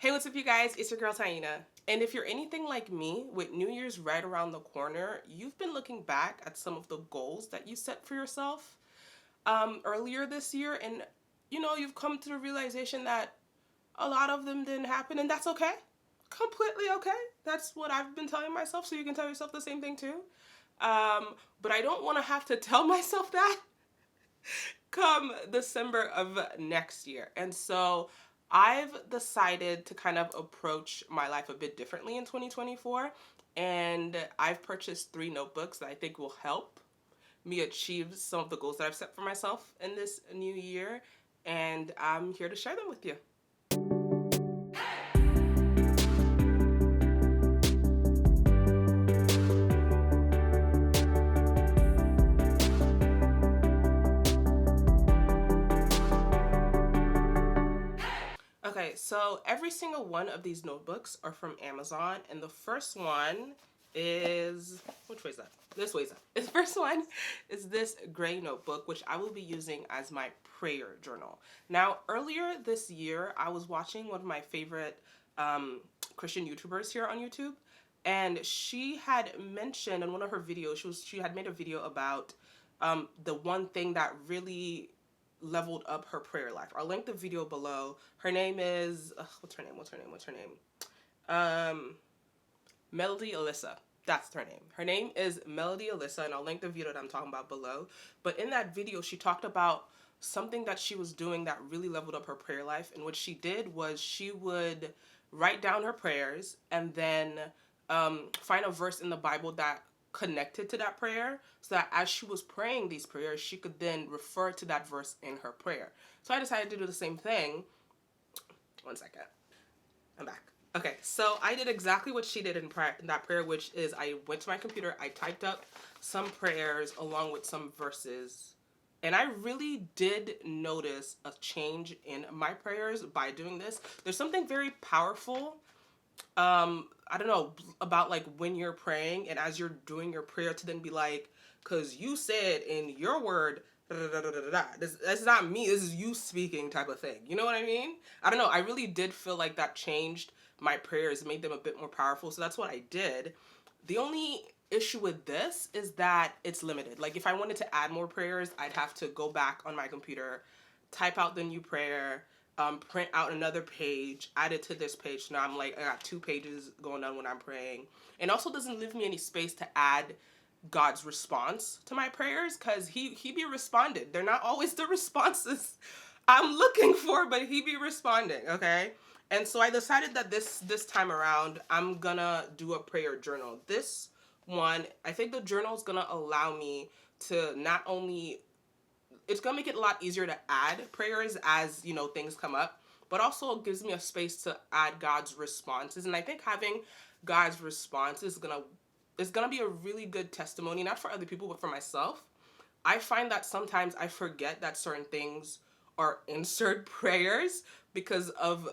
Hey, what's up, you guys? It's your girl Taina. And if you're anything like me, with New Year's right around the corner, you've been looking back at some of the goals that you set for yourself earlier this year, and you've come to the realization that a lot of them didn't happen, and that's okay. Completely okay. That's what I've been telling myself, so you can tell yourself the same thing too. But I don't want to have to tell myself that come December of next year. And so I've decided to kind of approach my life a bit differently in 2024. And I've purchased 3 notebooks that I think will help me achieve some of the goals that I've set for myself in this new year. And I'm here to share them with you. Okay, so every single one of these notebooks are from Amazon, and the first one is, which way is that? This way is that. The first one is this gray notebook, which I will be using as my prayer journal. Now, earlier this year, I was watching one of my favorite Christian YouTubers here on YouTube, and she had mentioned in one of her videos, she had made a video about the one thing that really leveled up her prayer life. I'll link the video below. Her name is what's her name? Melody Alisa. That's her name. Her name is Melody Alisa, and I'll link the video that I'm talking about below. But in that video, she talked about something that she was doing that really leveled up her prayer life. And what she did was she would write down her prayers and then find a verse in the Bible that connected to that prayer, so that as she was praying these prayers, she could then refer to that verse in her prayer. So I decided to do the same thing. One second. I'm back. Okay, so I did exactly what she did in that prayer, which is I went to my computer, I typed up some prayers along with some verses, and I really did notice a change in my prayers by doing this. There's something very powerful I don't know, about like when you're praying and as you're doing your prayer to then be like, because you said in your word, that's not me, this is you speaking type of thing. You know what I mean? I don't know. I really did feel like that changed my prayers, made them a bit more powerful. So that's what I did. The only issue with this is that it's limited. Like if I wanted to add more prayers, I'd have to go back on my computer, type out the new prayer, print out another page, add it to this page. So now I'm like, I got 2 pages going on when I'm praying. And also doesn't leave me any space to add God's response to my prayers, because he be responded. They're not always the responses I'm looking for, but he be responding, okay? And so I decided that this time around, I'm gonna do a prayer journal. This one, I think the journal is gonna allow me to not only, it's gonna make it a lot easier to add prayers as things come up, but also it gives me a space to add God's responses. And I think having God's responses is gonna be a really good testimony, not for other people but for myself. I find that sometimes I forget that certain things are answered prayers because of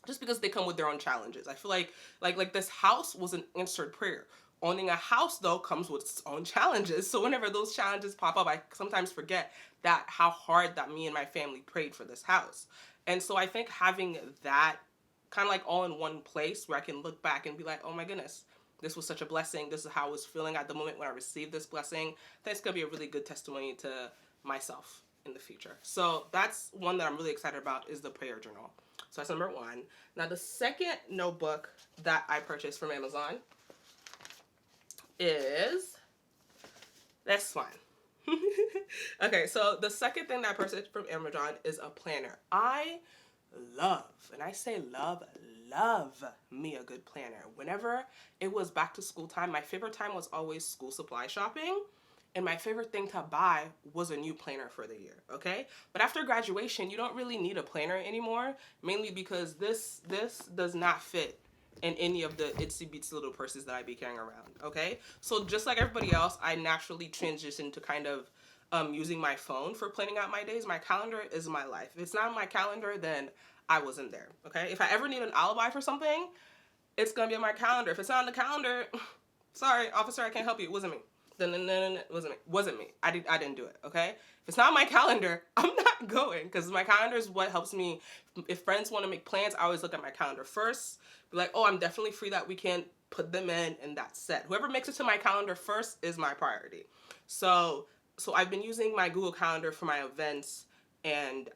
just because they come with their own challenges. I feel like this house was an answered prayer. Owning a house, though, comes with its own challenges. So whenever those challenges pop up, I sometimes forget that how hard that me and my family prayed for this house. And so I think having that kind of like all in one place where I can look back and be like, oh my goodness, this was such a blessing. This is how I was feeling at the moment when I received this blessing. That's going to be a really good testimony to myself in the future. So that's one that I'm really excited about, is the prayer journal. So that's number 1. Now the second notebook that I purchased from Amazon is this one. Okay, so the second thing that I purchased from Amazon is a planner. I love, and I say love me a good planner. Whenever it was back to school time, my favorite time was always school supply shopping. And my favorite thing to buy was a new planner for the year, okay? But after graduation, you don't really need a planner anymore, mainly because this does not fit in any of the itsy bitsy little purses that I be carrying around, okay? So just like everybody else, I naturally transitioned to kind of using my phone for planning out my days. My calendar is my life. If it's not on my calendar, then I wasn't there, okay? If I ever need an alibi for something, it's gonna be on my calendar. If it's not on the calendar, sorry, officer, I can't help you. It wasn't me. then it wasn't me. I didn't do it. Okay, if it's not my calendar, I'm not going, because my calendar is what helps me. If friends want to make plans, I always look at my calendar first. Be like, oh, I'm definitely free that weekend. Put them in, and that's set. Whoever makes it to my calendar first is my priority. So I've been using my Google Calendar for my events and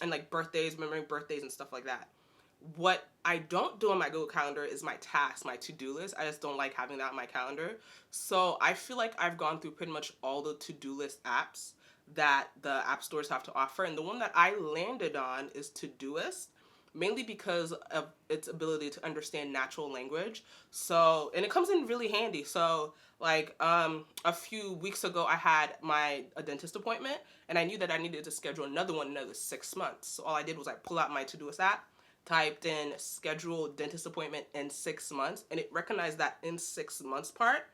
like birthdays, remembering birthdays and stuff like that. What I don't do on my Google Calendar is my tasks, my to-do list. I just don't like having that on my calendar. So I feel like I've gone through pretty much all the to-do list apps that the app stores have to offer. And the one that I landed on is Todoist, mainly because of its ability to understand natural language. So, and it comes in really handy. So like a few weeks ago, I had a dentist appointment, and I knew that I needed to schedule another one another 6 months. So all I did was I pull out my Todoist app, typed in schedule dentist appointment in 6 months, and it recognized that in 6 months part.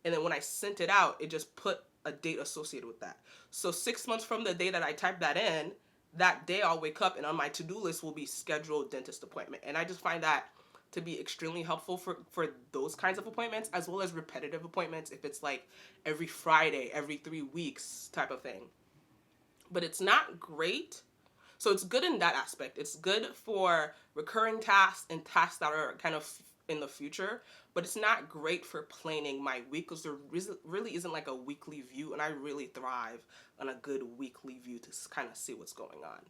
And then when I sent it out, it just put a date associated with that. So 6 months from the day that I typed that in, that day I'll wake up and on my to-do list will be scheduled dentist appointment. And I just find that to be extremely helpful for those kinds of appointments, as well as repetitive appointments, if it's like every Friday, every 3 weeks type of thing. But it's not great. So it's good in that aspect. It's good for recurring tasks and tasks that are kind of in the future, but it's not great for planning my week, because there really isn't like a weekly view, and I really thrive on a good weekly view to kind of see what's going on.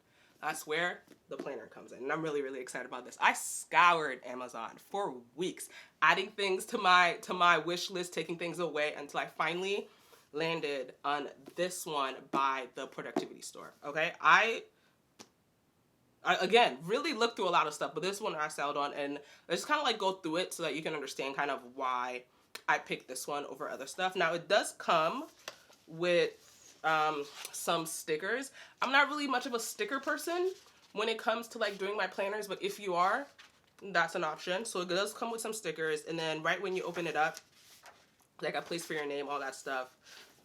That's where the planner comes in, and I'm really, really excited about this. I scoured Amazon for weeks, adding things to my wish list, taking things away, until I finally landed on this one by the Productivity Store. Okay, I again really looked through a lot of stuff, but this one I settled on, and I just kind of like go through it so that you can understand kind of why I picked this one over other stuff. Now it does come with some stickers. I'm not really much of a sticker person when it comes to like doing my planners, but if you are, that's an option. So it does come with some stickers, and then right when you open it up, like a place for your name, all that stuff.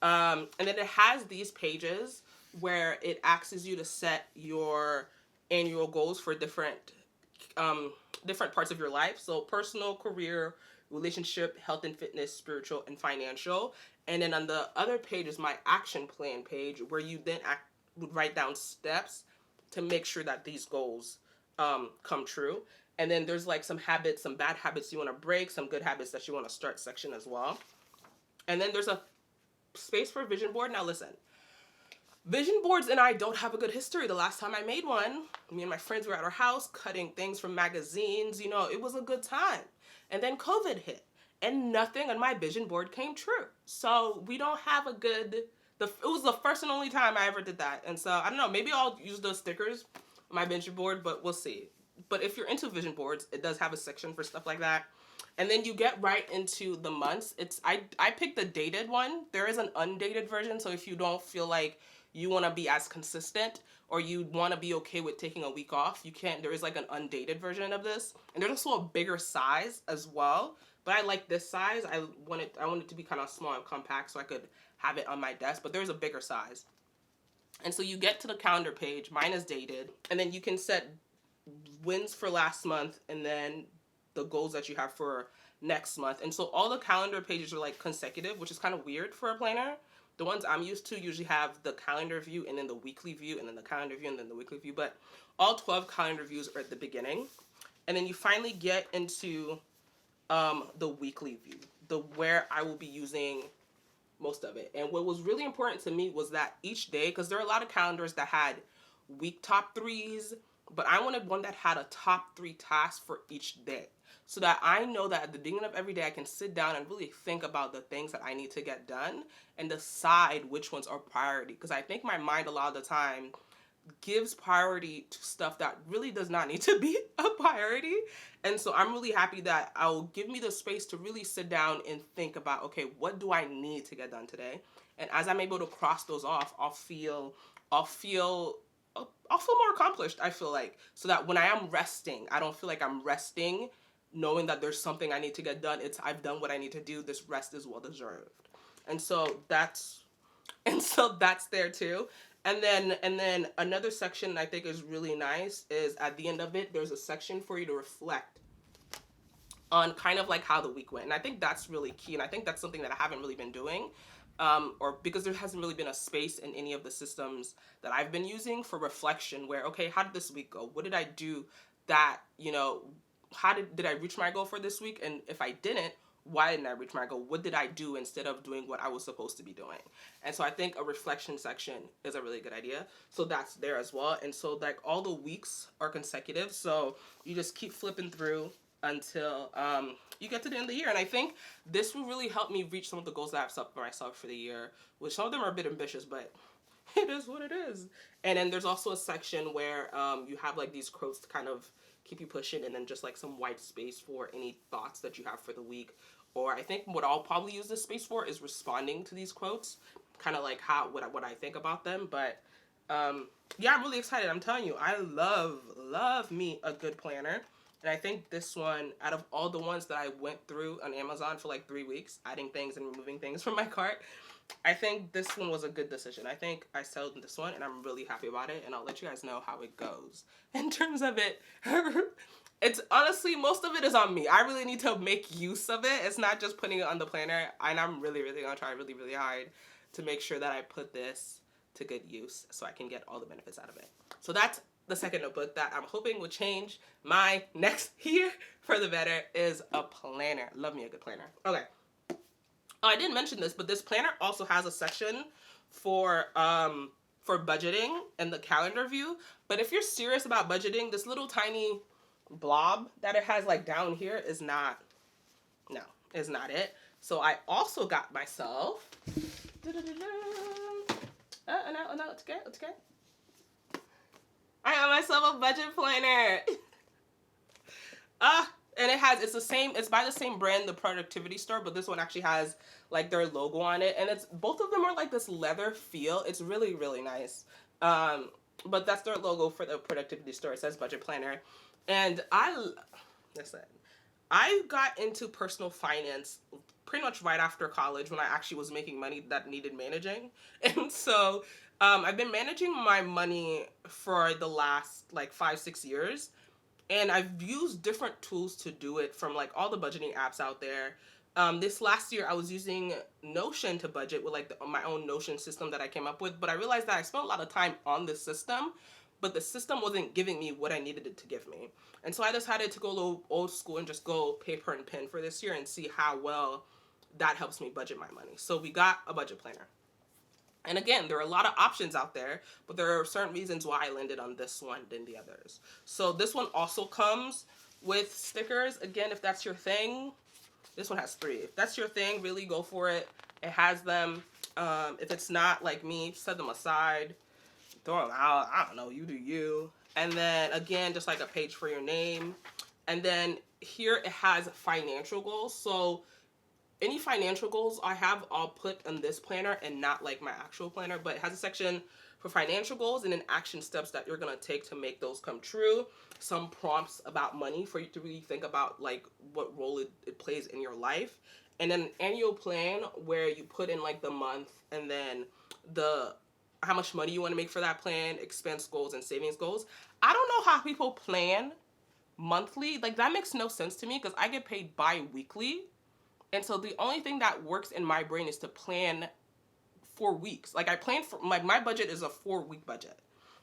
And then it has these pages where it asks you to set your annual goals for different parts of your life. So personal, career, relationship, health and fitness, spiritual, and financial. And then on the other page is my action plan page, where you then would write down steps to make sure that these goals come true. And then there's like some habits, some bad habits you want to break, some good habits that you want to start section as well. And then there's a space for a vision board. Now listen, vision boards and I don't have a good history. The last time I made one, me and my friends were at our house cutting things from magazines. You know, it was a good time. And then COVID hit, and nothing on my vision board came true. So we don't have a good, it was the first and only time I ever did that. And so I don't know, maybe I'll use those stickers on my vision board, but we'll see. But if you're into vision boards, it does have a section for stuff like that. And then you get right into the months. I picked the dated one. There is an undated version, so if you don't feel like you want to be as consistent, or you want to be okay with taking a week off, you can. There is like an undated version of this, and there's also a bigger size as well. But I like this size. I want it to be kind of small and compact, so I could have it on my desk. But there's a bigger size, and so you get to the calendar page. Mine is dated, and then you can set wins for last month, and then the goals that you have for next month. And so all the calendar pages are like consecutive, which is kind of weird for a planner. The ones I'm used to usually have the calendar view and then the weekly view and then the calendar view and then the weekly view, but all 12 calendar views are at the beginning. And then you finally get into the weekly view, where I will be using most of it. And what was really important to me was that each day, because there are a lot of calendars that had week top threes, but I wanted one that had a top 3 tasks for each day, so that I know that at the beginning of every day I can sit down and really think about the things that I need to get done and decide which ones are priority. Because I think my mind a lot of the time gives priority to stuff that really does not need to be a priority. And so I'm really happy that I'll give me the space to really sit down and think about, okay, what do I need to get done today? And as I'm able to cross those off, I'll feel more accomplished, I feel like, so that when I am resting, I don't feel like I'm resting knowing that there's something I need to get done. It's I've done what I need to do. This rest is well deserved. And so that's there too. And then another section I think is really nice is at the end of it, there's a section for you to reflect on kind of like how the week went. And I think that's really key. And I think that's something that I haven't really been doing. or because there hasn't really been a space in any of the systems that I've been using for reflection where, okay, how did this week go? What did I do that, how did I reach my goal for this week? And if I didn't, why didn't I reach my goal? What did I do instead of doing what I was supposed to be doing? And so I think a reflection section is a really good idea. So that's there as well. And so like all the weeks are consecutive. So you just keep flipping through until you get to the end of the year. And I think this will really help me reach some of the goals that I've set for myself for the year, which some of them are a bit ambitious, but it is what it is. And then there's also a section where you have like these quotes to kind of keep you pushing, and then just like some white space for any thoughts that you have for the week. Or I think what I'll probably use this space for is responding to these quotes, kind of like what I think about them. But yeah, I'm really excited. I'm telling you, I love me a good planner. And I think this one, out of all the ones that I went through on Amazon for like 3 weeks, adding things and removing things from my cart, I think this one was a good decision. I think I settled this one, and I'm really happy about it. And I'll let you guys know how it goes. In terms of it, it's honestly, most of it is on me. I really need to make use of it. It's not just putting it on the planner. And I'm really going to try really, really hard to make sure that I put this to good use so I can get all the benefits out of it. So that's the second notebook that I'm hoping will change my next year for the better, is a planner. Love me a good planner. Okay. Oh, I didn't mention this, but this planner also has a section for budgeting and the calendar view. But if you're serious about budgeting, this little tiny blob that it has like down here is not it. So I also got myself no, it's okay. I got myself a budget planner. And it's by the same brand, the Productivity Store, but this one actually has like their logo on it, and it's both of them are like this leather feel. It's really, really nice. But that's their logo for the Productivity Store. It says budget planner. And I got into personal finance pretty much right after college, when I actually was making money that needed managing. And so I've been managing my money for the last like 5-6 years. And I've used different tools to do it, from like all the budgeting apps out there. This last year I was using Notion to budget with like my own Notion system that I came up with. But I realized that I spent a lot of time on this system, but the system wasn't giving me what I needed it to give me. And so I decided to go a little old school and just go paper and pen for this year and see how well that helps me budget my money. So we got a budget planner. And again, there are a lot of options out there, but there are certain reasons why I landed on this one than the others. So this one also comes with stickers. Again, if that's your thing, this one has 3. If that's your thing, really go for it. It has them. If it's not, like me, set them aside, throw them out. I don't know, you do you. And then again, just like a page for your name. And then here it has financial goals. So any financial goals I have, I'll put in this planner and not like my actual planner, but it has a section for financial goals and then action steps that you're going to take to make those come true. Some prompts about money for you to really think about like what role it plays in your life. And then an annual plan where you put in like the month, and then how much money you want to make for that plan, expense goals and savings goals. I don't know how people plan monthly. Like that makes no sense to me, because I get paid bi-weekly. And so the only thing that works in my brain is to plan 4 weeks. Like I plan for my budget is a 4-week budget.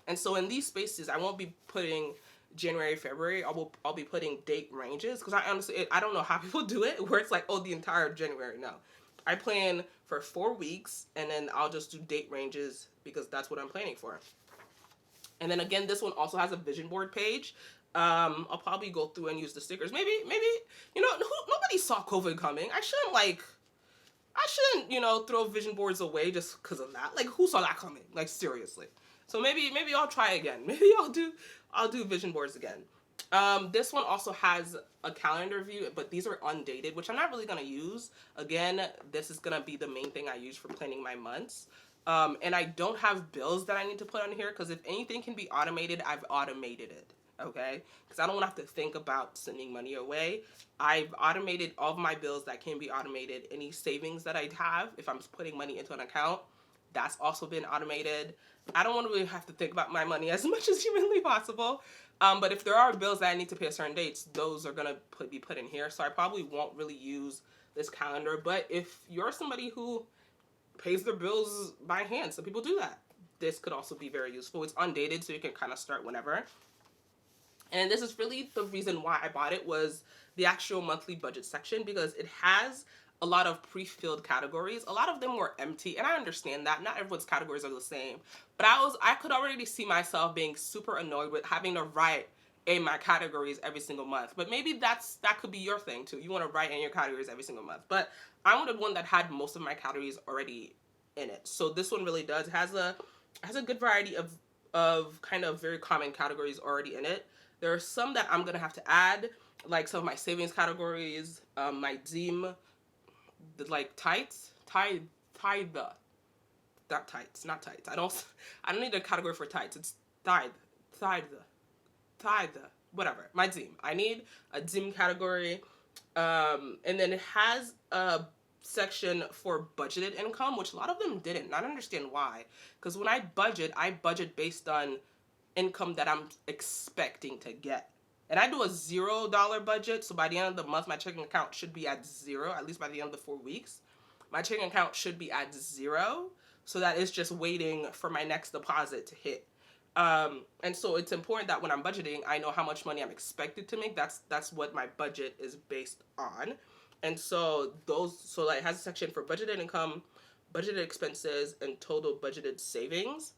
And so in these spaces, I won't be putting January, February. I'll be putting date ranges, because I don't know how people do it where it's like, oh, the entire January. No, I plan for 4 weeks, and then I'll just do date ranges because that's what I'm planning for. And then again, this one also has a vision board page. I'll probably go through and use the stickers. Maybe, nobody saw COVID coming. I shouldn't, throw vision boards away just because of that. Like, who saw that coming? Like, seriously. So maybe I'll try again. Maybe I'll do vision boards again. This one also has a calendar view, but these are undated, which I'm not really going to use. Again, this is going to be the main thing I use for planning my months. And I don't have bills that I need to put on here, because if anything can be automated, I've automated it. Okay? Because I don't want to have to think about sending money away. I've automated all of my bills that can be automated. Any savings that I have, if I'm putting money into an account, that's also been automated. I don't want to really have to think about my money as much as humanly possible. But if there are bills that I need to pay at certain dates, those are going to be put in here. So I probably won't really use this calendar. But if you're somebody who pays their bills by hand. Some people do that. This could also be very useful. It's undated, so you can kind of start whenever. And this is really the reason why I bought it, was the actual monthly budget section, because it has a lot of pre-filled categories. A lot of them were empty, and I understand that. Not everyone's categories are the same. But I could already see myself being super annoyed with having to write in my categories every single month. But maybe that could be your thing too. You want to write in your categories every single month. But I wanted one that had most of my categories already in it. So this one really does. It has a good variety of kind of very common categories already in it. There are some that I'm gonna have to add, like some of my savings categories, my Zim, like tights, not tights. I don't need a category for tights. It's tithe, whatever. My Zim. I need a Zim category, and then it has a section for budgeted income, which a lot of them didn't. And I don't understand why, because when I budget based on income that I'm expecting to get. And I do a $0 budget, so by the end of the month, my checking account should be at 0, at least by the end of the 4 weeks. My checking account should be at 0, so that is just waiting for my next deposit to hit. And so it's important that when I'm budgeting, I know how much money I'm expected to make. That's what my budget is based on. And so it has a section for budgeted income, budgeted expenses, and total budgeted savings.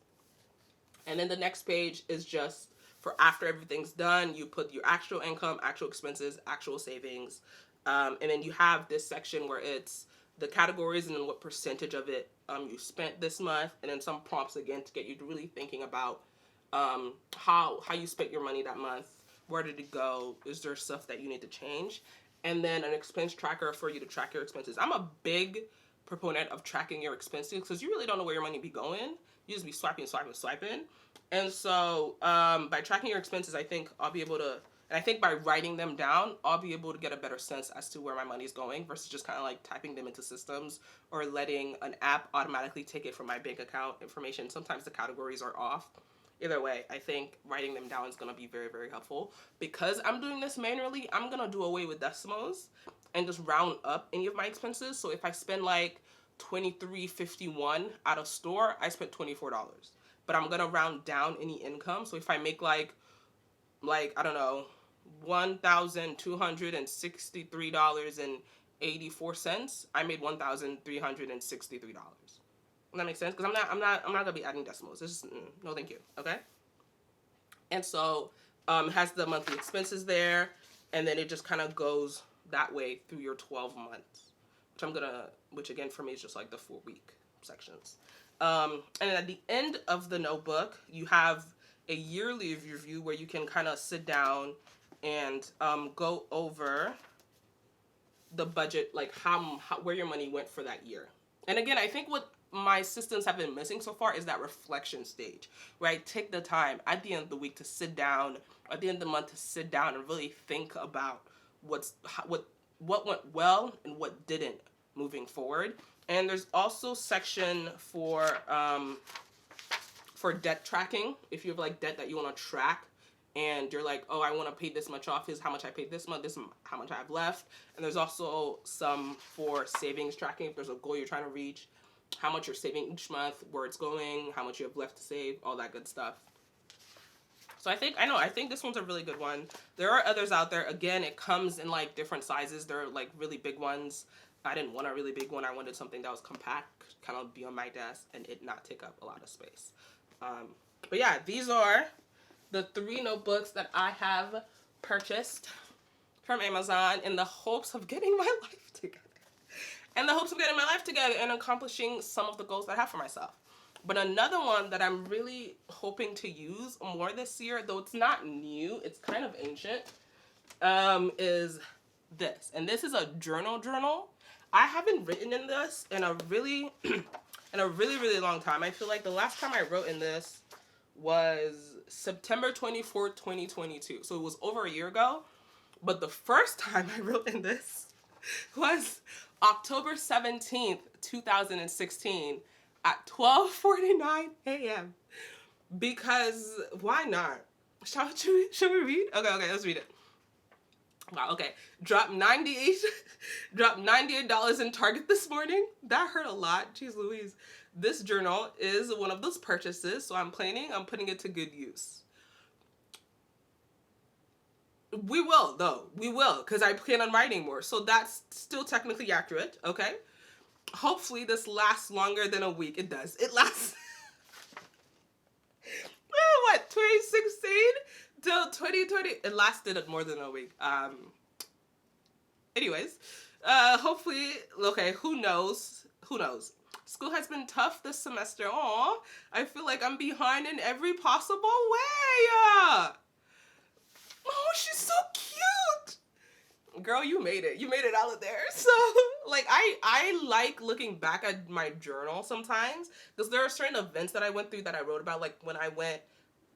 And then the next page is just for after everything's done, you put your actual income, actual expenses, actual savings. And then you have this section where it's the categories and then what percentage of it you spent this month. And then some prompts again to get you to really thinking about how you spent your money that month. Where did it go? Is there stuff that you need to change? And then an expense tracker for you to track your expenses. I'm a big proponent of tracking your expenses because you really don't know where your money be going. You just be swiping. And so by tracking your expenses, I think I'll be able to, and I think by writing them down, I'll be able to get a better sense as to where my money is going versus just kind of like typing them into systems or letting an app automatically take it from my bank account information. Sometimes the categories are off. Either way, I think writing them down is going to be very, very helpful. Because I'm doing this manually, I'm going to do away with decimals and just round up any of my expenses. So if I spend like $23.51 at a store, I spent $24. But I'm going to round down any income. So if I make like I don't know, $1,263.84, I made $1,363. Does that make sense? Because I'm not gonna be adding decimals. It's just no, thank you. Okay. And so it has the monthly expenses there, and then it just kind of goes that way through your 12 months, which again for me is just like the 4-week sections. And then at the end of the notebook, you have a yearly review where you can kind of sit down and go over the budget, like how where your money went for that year. And again, I think what my systems have been missing so far is that reflection stage where I take the time at the end of the week to sit down, at the end of the month to sit down and really think about what went well and what didn't moving forward. And there's also section for debt tracking. If you have like debt that you want to track and you're like, oh, I want to pay this much off, here's how much I paid this month, this is how much I have left. And there's also some for savings tracking. If there's a goal you're trying to reach, how much you're saving each month, where it's going, how much you have left to save, all that good stuff. So I think this one's a really good one. There are others out there. Again, it comes in like different sizes. There are like really big ones. I didn't want a really big one. I wanted something that was compact, kind of be on my desk, and it not take up a lot of space. But yeah, these are the 3 notebooks that I have purchased from Amazon in the hopes of getting my life together. And accomplishing some of the goals that I have for myself. But another one that I'm really hoping to use more this year, though it's not new, it's kind of ancient, is this. And this is a journal. I haven't written in this in a really long time. I feel like the last time I wrote in this was September 24th, 2022. So it was over a year ago. But the first time I wrote in this was October 17th, 2016 at 12:49 a.m. Because why not? Should we read? Okay, let's read it. Wow, okay. Dropped 98 dropped $98 in Target this morning. That hurt a lot. Jeez Louise. This journal is one of those purchases, so I'm planning on putting it to good use. We will, though. We will, because I plan on writing more. So that's still technically accurate, okay? Hopefully this lasts longer than a week. It does. It lasts what, 2016 till 2020? It lasted more than a week. Anyways, hopefully, okay, who knows? Who knows? School has been tough this semester. Aw, I feel like I'm behind in every possible way. Oh, she's so cute. Girl, you made it. You made it out of there. So, like, I like looking back at my journal sometimes because there are certain events that I went through that I wrote about. Like when I went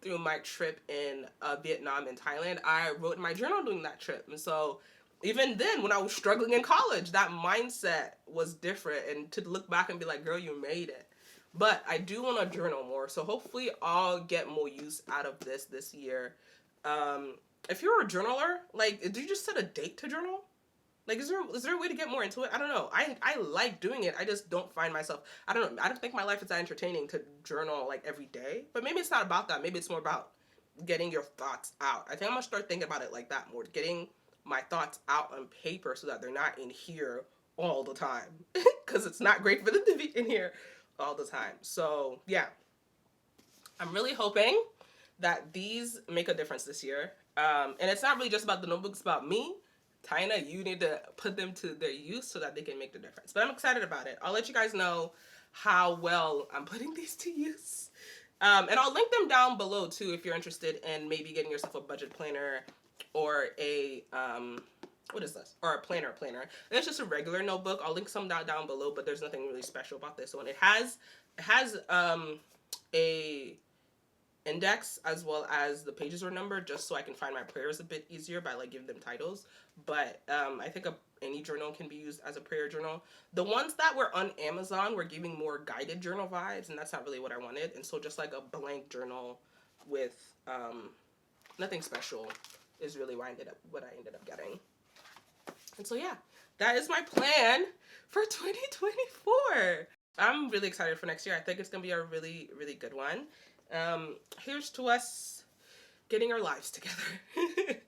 through my trip in Vietnam and Thailand, I wrote in my journal during that trip. And so even then, when I was struggling in college, that mindset was different. And to look back and be like, girl, you made it. But I do want to journal more. So hopefully I'll get more use out of this year. If you're a journaler, like, did you just set a date to journal? Like, is there a way to get more into it? I don't know. I like doing it. I just don't find myself. I don't know. I don't think my life is that entertaining to journal like every day. But maybe it's not about that. Maybe it's more about getting your thoughts out. I think I'm gonna start thinking about it like that more. Getting my thoughts out on paper so that they're not in here all the time. Because it's not great for them to be in here all the time. So yeah, I'm really hoping that these make a difference this year. And it's not really just about the notebooks, it's about me. Taina, you need to put them to their use so that they can make the difference. But I'm excited about it. I'll let you guys know how well I'm putting these to use. And I'll link them down below too if you're interested in maybe getting yourself a budget planner or a what is this? Or a planner. It's just a regular notebook. I'll link some down below, but there's nothing really special about this one. It has a index as well as the pages are numbered just so I can find my prayers a bit easier by like giving them titles. But I think any journal can be used as a prayer journal. The ones that were on Amazon were giving more guided journal vibes, and that's not really what I wanted. And so just like a blank journal with nothing special is really what I ended up getting. And so yeah, that is my plan for 2024. I'm really excited for next year. I think it's gonna be a really, really good one. Here's to us getting our lives together.